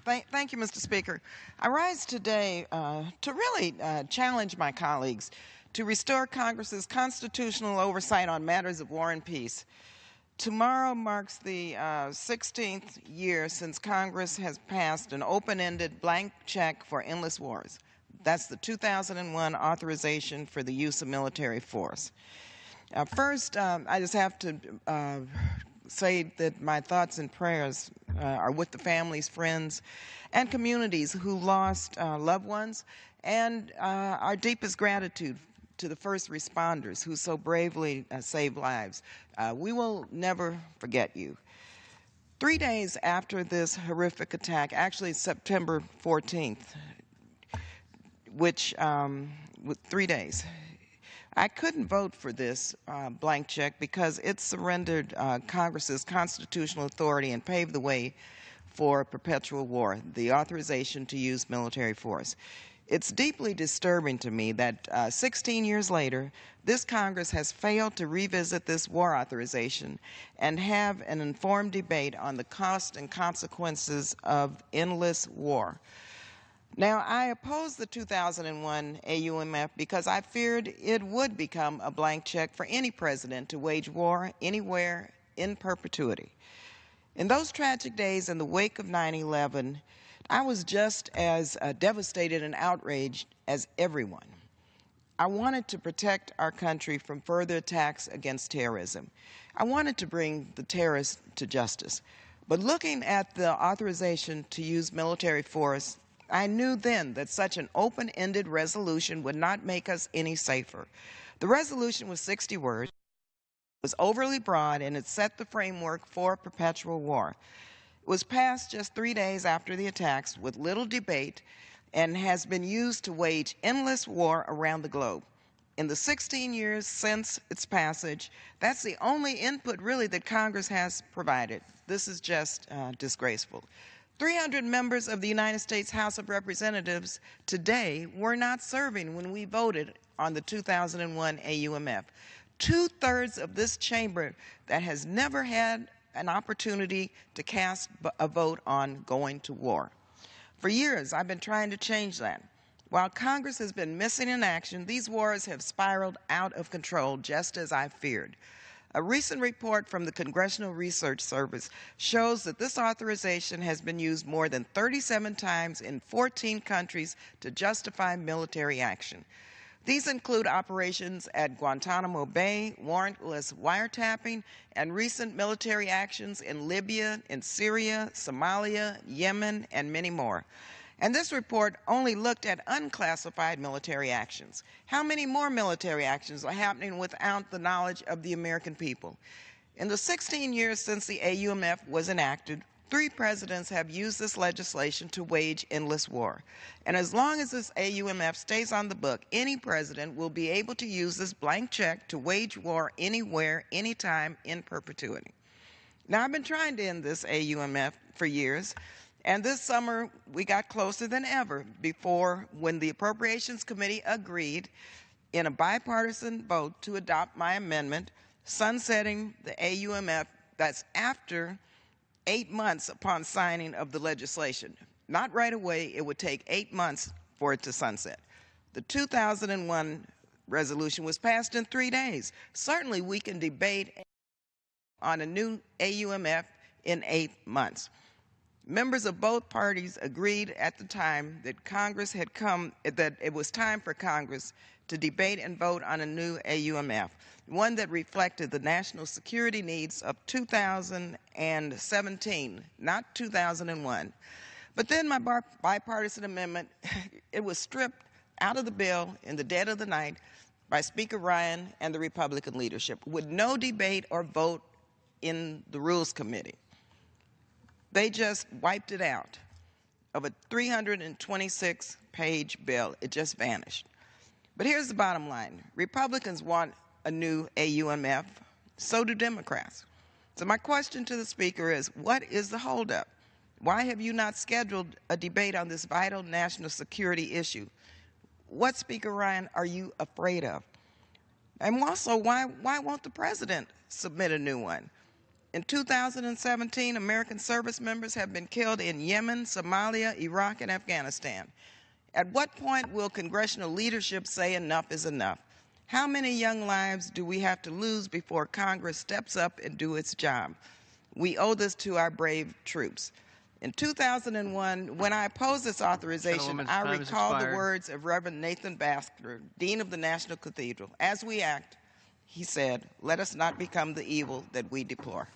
Thank you, Mr. Speaker. I rise today to really challenge my colleagues to restore Congress's constitutional oversight on matters of war and peace. Tomorrow marks the 16th year since Congress has passed an open-ended blank check for endless wars. That's the 2001 authorization for the use of military force. First, I just have to say that my thoughts and prayers are with the families, friends, and communities who lost loved ones, and our deepest gratitude to the first responders who so bravely saved lives. We will never forget you. 3 days after this horrific attack, actually September 14th, which, with 3 days, I couldn't vote for this blank check because it surrendered Congress's constitutional authority and paved the way for perpetual war, the authorization to use military force. It's deeply disturbing to me that 16 years later, this Congress has failed to revisit this war authorization and have an informed debate on the cost and consequences of endless war. Now, I opposed the 2001 AUMF because I feared it would become a blank check for any president to wage war anywhere in perpetuity. In those tragic days in the wake of 9/11, I was just as devastated and outraged as everyone. I wanted to protect our country from further attacks against terrorism. I wanted to bring the terrorists to justice. But looking at the authorization to use military force, I knew then that such an open-ended resolution would not make us any safer. The resolution was 60 words, was overly broad, and it set the framework for perpetual war. It was passed just 3 days after the attacks with little debate and has been used to wage endless war around the globe. In the 16 years since its passage, that's the only input really that Congress has provided. This is just disgraceful. 300 members of the United States House of Representatives today were not serving when we voted on the 2001 AUMF. 2/3 of this chamber that has never had an opportunity to cast a vote on going to war. For years, I've been trying to change that. While Congress has been missing in action, these wars have spiraled out of control, just as I feared. A recent report from the Congressional Research Service shows that this authorization has been used more than 37 times in 14 countries to justify military action. These include operations at Guantanamo Bay, warrantless wiretapping, and recent military actions in Libya, in Syria, Somalia, Yemen, and many more. And this report only looked at unclassified military actions. How many more military actions are happening without the knowledge of the American people? In the 16 years since the AUMF was enacted, 3 presidents have used this legislation to wage endless war. And as long as this AUMF stays on the book, any president will be able to use this blank check to wage war anywhere, anytime, in perpetuity. Now, I've been trying to end this AUMF for years, and this summer we got closer than ever when the Appropriations Committee agreed in a bipartisan vote to adopt my amendment, sunsetting the AUMF. That's after 8 months upon signing of the legislation. Not right away, it would take 8 months for it to sunset. The 2001 resolution was passed in 3 days. Certainly we can debate on a new AUMF in 8 months. Members of both parties agreed at the time that that it was time for Congress to debate and vote on a new AUMF, one that reflected the national security needs of 2017, not 2001. But then my bipartisan amendment, it was stripped out of the bill in the dead of the night by Speaker Ryan and the Republican leadership with no debate or vote in the Rules Committee. They just wiped it out of a 326-page bill. It just vanished. But here's the bottom line. Republicans want a new AUMF, so do Democrats. So my question to the Speaker is, what is the holdup? Why have you not scheduled a debate on this vital national security issue? What, Speaker Ryan, are you afraid of? And also, why won't the President submit a new one? In 2017, American service members have been killed in Yemen, Somalia, Iraq, and Afghanistan. At what point will congressional leadership say enough is enough? How many young lives do we have to lose before Congress steps up and do its job? We owe this to our brave troops. In 2001, when I opposed this authorization, I recalled the words of Reverend Nathan Basker, Dean of the National Cathedral. As we act, he said, let us not become the evil that we deplore.